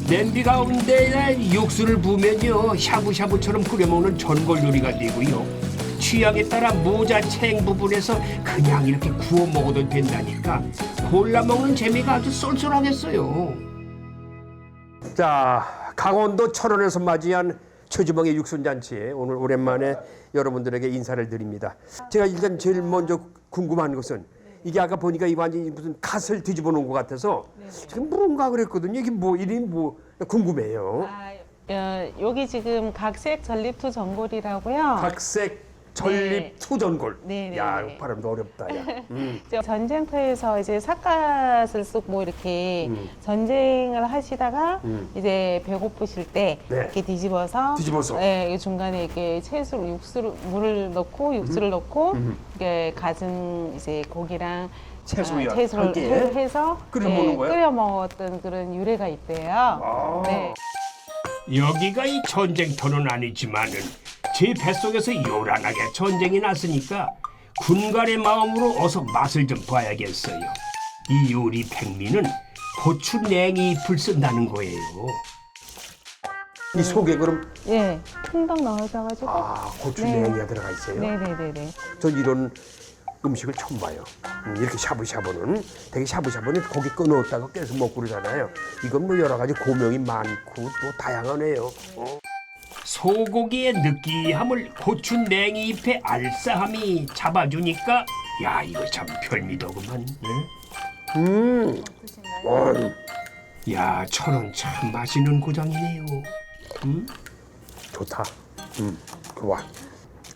냄비 가운데 육수를 부으면요 샤브샤브처럼 끓여먹는 전골 요리가 되고요. 취향에 따라 모자 챙 부분에서 그냥 이렇게 구워 먹어도 된다니까 골라 먹는 재미가 아주 쏠쏠하겠어요. 자, 강원도 철원에서 맞이한 최주봉의 육순잔치에 오늘 오랜만에 여러분들에게 인사를 드립니다. 제가 일단 제일 먼저 궁금한 것은 이게 아까 보니까 이 완전히 무슨 갓을 뒤집어 놓은 것 같아서 지금 뭔가 그랬거든요. 이게 뭐 이름이 뭐 궁금해요. 여기 지금 각색 전립투 전골이라고요. 각색 전립 투전골. 네, 네, 야, 네. 발음도 어렵다. 야. 전쟁터에서 이제 삿갓을 쓰고 이렇게 전쟁을 하시다가 이제 배고프실 때 네. 이렇게 뒤집어서 네, 이 중간에 이렇게 채소를 육수를 물을 넣고 육수를 넣고 이게 갖은 이제 고기랑 채소야, 채소를 함께 해서 끓여 먹는 거야? 끓여 먹었던 그런 유래가 있대요. 네. 여기가 이 전쟁터는 아니지만은 제 뱃속에서 요란하게 전쟁이 났으니까 군갈의 마음으로 어서 맛을 좀 봐야겠어요. 이 요리 백미는 고추 냉이 잎을 쓴다는 거예요. 이 속에 그럼 예, 콩당 넣어져가지고. 고추 네. 냉이가 들어가 있어요. 네네네네. 전 이런 음식을 처음 봐요. 이렇게 샤브샤브는 되게 샤브샤브는 고기 끊어왔다가 계속 먹고 그러잖아요. 이건 뭐 여러 가지 고명이 많고 또 다양하네요. 소고기의 느끼함을 고추 냉이 잎의 알싸함이 잡아주니까 야 이거 참 별미더구만. 야 철원 참 맛있는 고장이네요. 좋다. 좋아.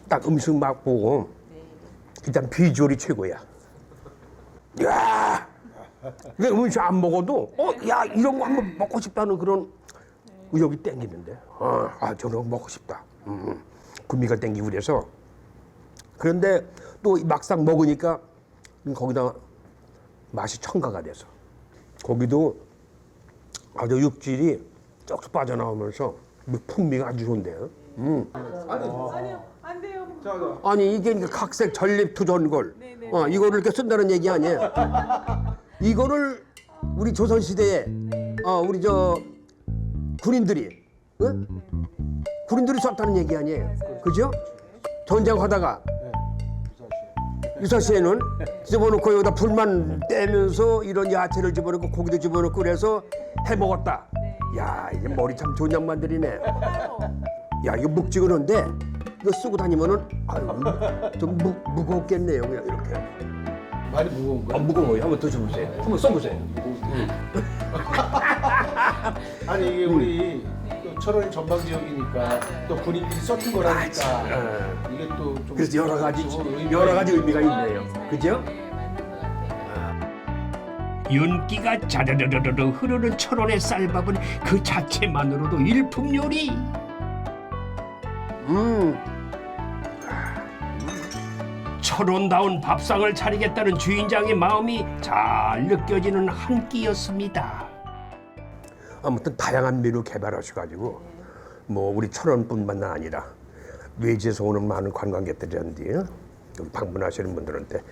딱 음식 맛보고 일단 비주얼이 최고야. 야, 왜 음식 안 먹어도 야 이런 거 한번 먹고 싶다는 그런 의욕이 땡기는데. 저런 거 먹고 싶다. 구미가 땡기고 그래서. 그런데 또 막상 먹으니까 거기다 맛이 첨가가 돼서 고기도 아주 육질이 쩍 빠져나오면서 풍미가 아주 좋은데요. 아니 이게 각색 전립 투전골 이거를 이렇게 쓴다는 얘기 아니에요. 이거를 우리 조선 시대에 우리 저 군인들이 군인들이 썼다는 얘기 아니에요. 그죠? 전쟁하다가 유사시에는 집어넣고 여기다 불만 떼면서 이런 야채를 집어넣고 고기도 집어넣고 그래서 해 먹었다. 야 이게 머리 참 좋은 양반들이네. 야 이거 묵직한데 이거 쓰고 다니면은 좀 무겁겠네요. 그냥 이렇게. 많이 무거운 거야? 무거워요. 한번 드셔보세요. 한번 써보세요. 아니 이게 우리 또 철원이 전방 지역이니까 또 군인들이 썼던 거라니까 이게 또 좀 그래서 여러 가지 의미가 있네요. 그죠? 윤기가 자르르르르 흐르는 철원의 쌀밥은 그 자체만으로도 일품 요리. 철원다운 밥상을 차리겠다는 주인장의 마음이 잘 느껴지는 한 끼였습니다. 아무튼 다양한 메뉴 개발하셔가지고 뭐 우리 철원뿐만 아니라 외지에서 오는 많은 관광객들한테 여기 방문하시는 분들한테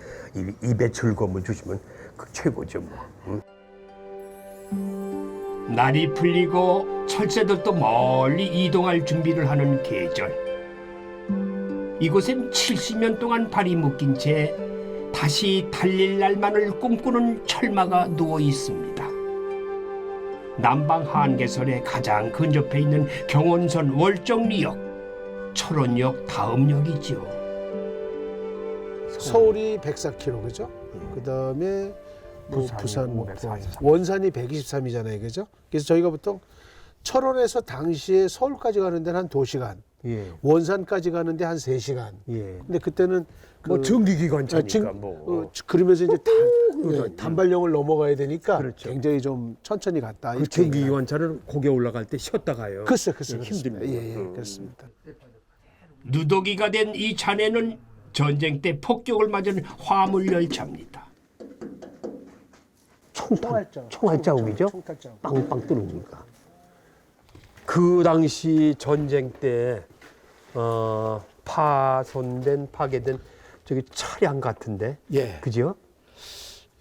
입에 즐거움을 주시면 그 최고죠 뭐. 날이 풀리고 철새들도 멀리 이동할 준비를 하는 계절. 이곳엔 70년 동안 발이 묶인 채 다시 달릴 날만을 꿈꾸는 철마가 누워 있습니다. 남방 한계선에 가장 근접해 있는 경원선 월정리역, 철원역 다음역이죠. 서울이 104km 그죠? 그다음에 뭐 부산 543. 원산이 123이잖아요, 그죠? 그래서 저희가 보통 철원에서 당시에 서울까지 가는 데는 한 2시간, 원산까지 가는데 한 3시간. 근데 그때는 뭐 정기기관차니까 그러면서 이제 단발령을 넘어가야 되니까 굉장히 좀 천천히 갔다. 그 정기기관차는 고개 올라갈 때 쉬었다 가요. 글쎄, 힘듭니다. 예, 그렇습니다. 누더기가 된 이 잔해는 전쟁 때 폭격을 맞은 화물 열차입니다. 총알자국이죠? 빵빵 뚫으니까. 그 당시 전쟁 때 파괴된 저기 차량 같은데, 그죠?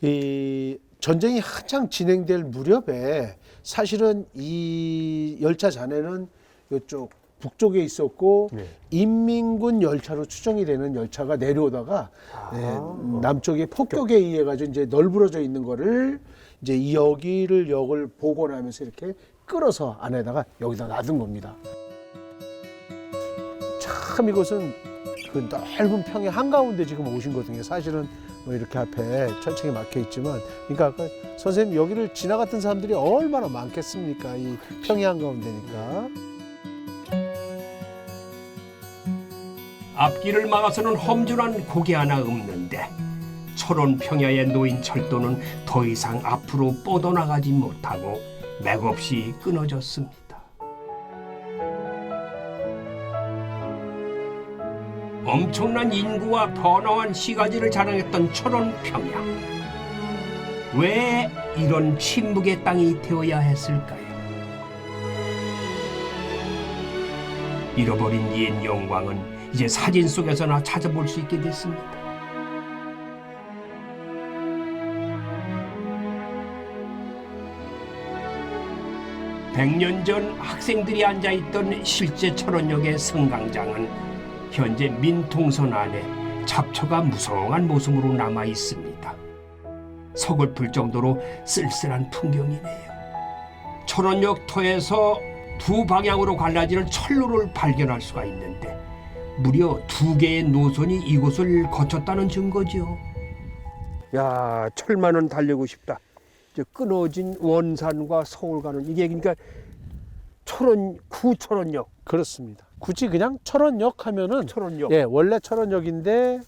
이 전쟁이 한창 진행될 무렵에 사실은 이 열차 잔해는 이쪽 북쪽에 있었고 인민군 열차로 추정이 되는 열차가 내려오다가 남쪽에 폭격에 의해 가지고 이제 널브러져 있는 거를 이제 여기를 역을 복원하면서 이렇게 끌어서 안에다가 여기다 놔둔 겁니다. 참 이것은 그 넓은 평의 한가운데 지금 오신 거거든요. 사실은 뭐 이렇게 앞에 철창이 막혀 있지만, 그러니까 아까 선생님 여기를 지나갔던 사람들이 얼마나 많겠습니까? 이 평의 한가운데니까. 앞길을 막아서는 험준한 고개 하나 없는데 철원 평야에 놓인 철도는 더 이상 앞으로 뻗어나가지 못하고 맥없이 끊어졌습니다. 엄청난 인구와 번화한 시가지를 자랑했던 철원 평야. 왜 이런 침묵의 땅이 되어야 했을까요? 잃어버린 옛 영광은 이제 사진 속에서나 찾아볼 수 있게 됐습니다. (100년) 전 학생들이 앉아있던 실제 철원역의 승강장은 현재 민통선 안에 잡초가 무성한 모습으로 남아 있습니다. 서글플 정도로 쓸쓸한 풍경이네요. 철원역 터에서 두 방향으로 갈라지는 철로를 발견할 수가 있는데 무려 2개의 노선이 이곳을 거쳤다는 증거죠. 야, 철만은 달리고 싶다. 이제 끊어진 원산과 서울 가는 이게 그러니까 철원 구철원역. 그렇습니다. 굳이 그냥 철원역 하면은 철원역. 예, 원래 철원역인데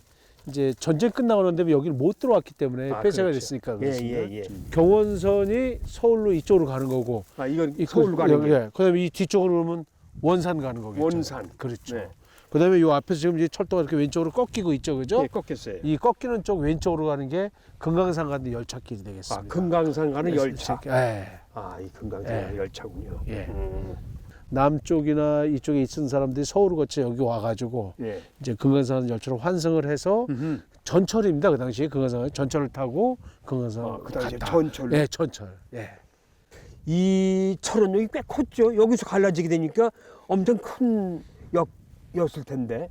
이제 전쟁 끝나고 난 다음에 여기를 못 들어왔기 때문에 폐쇄가 그렇죠. 됐으니까 그렇습니다. 예. 경원선이 서울로 이쪽으로 가는 거고. 아, 이건 서울 가는 게. 예. 그다음에 이 뒤쪽으로 오면 원산 가는 거겠죠. 원산. 그렇죠. 네. 그다음에 요 앞에서 지금 이제 철도가 이렇게 왼쪽으로 꺾이고 있죠, 그죠? 예, 꺾였어요. 이 꺾이는 쪽 왼쪽으로 가는 게 금강산 가는 열차길이 되겠습니다. 아, 금강산 가는 열차. 예. 아, 이 금강산 예. 가는 열차군요. 예. 남쪽이나 이쪽에 있는 사람들이 서울을 거쳐 여기 와가지고 예. 이제 금강산 열차로 환승을 해서 전철입니다. 그 당시에 금강산 전철을 타고 금강산 그 당시에 갔다. 전철로. 예, 전철. 예. 이 철원역이 꽤 컸죠. 여기서 갈라지게 되니까 엄청 큰 역이었을 텐데.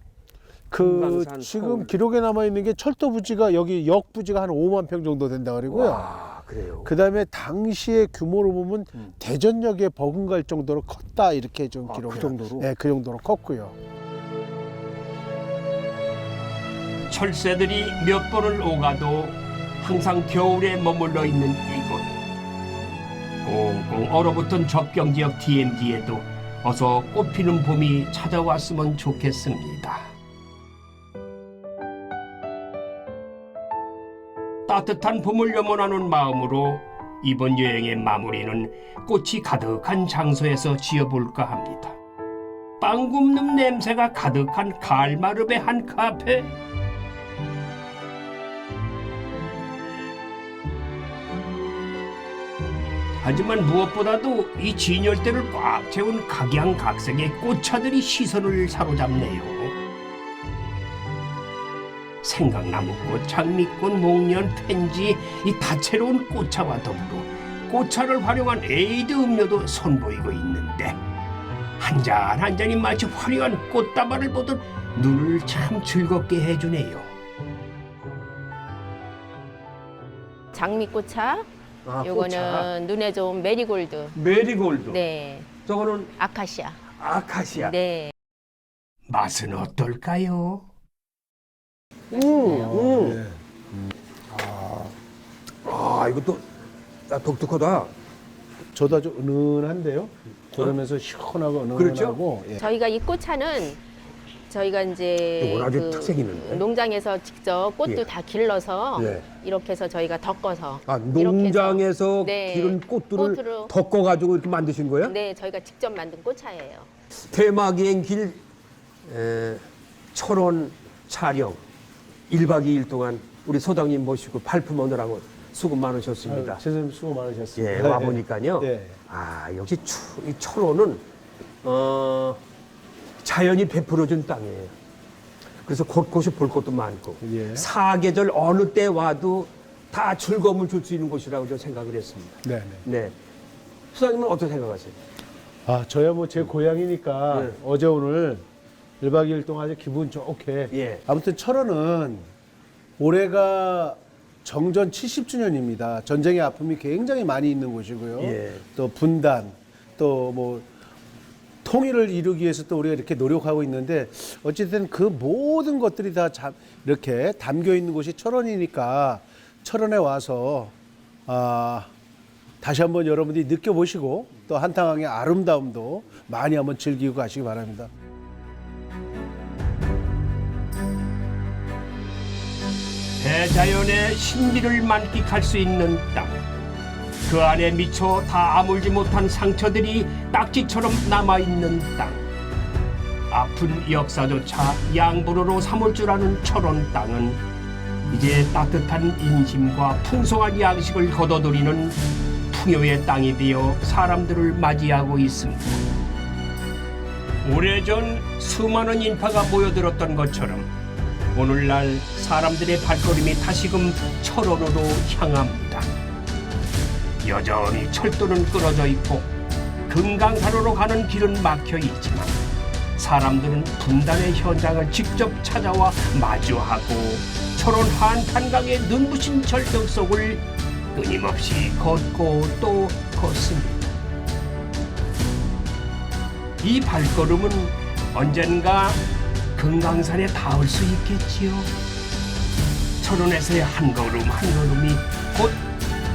그 금강산, 지금 서울. 기록에 남아 있는 게 철도 부지가 여기 역 부지가 한 5만 평 정도 된다 그러고요. 와, 그래요. 그다음에 당시의 규모로 보면 대전역에 버금갈 정도로 컸다 이렇게 좀 기록이. 그 정도로? 네, 그 정도로 컸고요. 철새들이 몇 번을 오가도 항상 겨울에 머물러 있는 이곳. 꽁꽁 얼어붙은 접경지역 DMZ에도 어서 꽃피는 봄이 찾아왔으면 좋겠습니다. 따뜻한 봄을 염원하는 마음으로 이번 여행의 마무리는 꽃이 가득한 장소에서 지어볼까 합니다. 빵 굽는 냄새가 가득한 갈마르베 한 카페. 하지만 무엇보다도 이 진열대를 꽉 채운 각양각색의 꽃차들이 시선을 사로잡네요. 생강나무꽃, 장미꽃, 목련, 펜지, 이 다채로운 꽃차와 더불어 꽃차를 활용한 에이드 음료도 선보이고 있는데 한 잔 한 잔이 마치 화려한 꽃다발을 보듯 눈을 참 즐겁게 해주네요. 장미꽃차, 아, 요거는 눈에 좋은 메리골드. 메리골드. 네. 저거는 아카시아. 아카시아. 네. 맛은 어떨까요? 아, 이것도 독특하다. 저도 아주 은은한데요. 그러면서 시원하고 은은하고. 그렇죠? 예. 저희가 이 꽃차는 저희가 이제 이건 아주 특색이 있는데? 농장에서 직접 꽃도 예. 다 길러서 네. 이렇게 해서 저희가 덮어서 아, 이렇게 농장에서 해서, 네, 기른 꽃들을 꽃으로. 덮어가지고 이렇게 만드신 거예요? 네, 저희가 직접 만든 꽃차예요. 테마기행 길 철원 촬영 1박 2일 동안 우리 소장님 모시고 발품하느라고 수고 많으셨습니다. 선생님 수고 많으셨습니다. 예, 와보니까요. 네. 아, 역시 이 철원은 자연이 베풀어준 땅이에요. 그래서 곳곳이 볼 것도 많고 예. 사계절 어느 때 와도 다 즐거움을 줄 수 있는 곳이라고 저는 생각을 했습니다. 네. 네. 소장님은 어떻게 생각하세요? 아, 저야 뭐 제 고향이니까 네. 어제 오늘 1박 2일 동안 아주 기분 좋게. 예. 아무튼 철원은 올해가 정전 70주년입니다. 전쟁의 아픔이 굉장히 많이 있는 곳이고요. 예. 또 분단, 또 뭐 통일을 이루기 위해서 또 우리가 이렇게 노력하고 있는데 어쨌든 그 모든 것들이 다 이렇게 담겨 있는 곳이 철원이니까 철원에 와서 다시 한번 여러분들이 느껴보시고 또 한탕항의 아름다움도 많이 한번 즐기고 가시기 바랍니다. 대자연의 신비를 만끽할 수 있는 땅. 그 안에 미처 다 아물지 못한 상처들이 딱지처럼 남아있는 땅. 아픈 역사조차 양분으로 삼을 줄 아는 철원 땅은 이제 따뜻한 인심과 풍성한 양식을 거둬들이는 풍요의 땅이 되어 사람들을 맞이하고 있습니다. 오래전 수많은 인파가 모여들었던 것처럼 오늘날 사람들의 발걸음이 다시금 철원으로 향합니다. 여전히 철도는 끊어져 있고 금강산으로 가는 길은 막혀 있지만 사람들은 분단의 현장을 직접 찾아와 마주하고 철원 한탄강의 눈부신 절벽 속을 끊임없이 걷고 또 걷습니다. 이 발걸음은 언젠가 금강산에 닿을 수 있겠지요. 철원에서의 한 걸음 한 걸음이 곧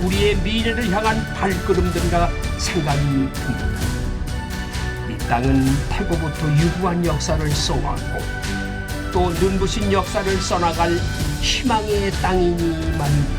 우리의 미래를 향한 발걸음들이라 생각이 듭니다. 이 땅은 태고부터 유구한 역사를 써왔고 또 눈부신 역사를 써나갈 희망의 땅이니 말입니다.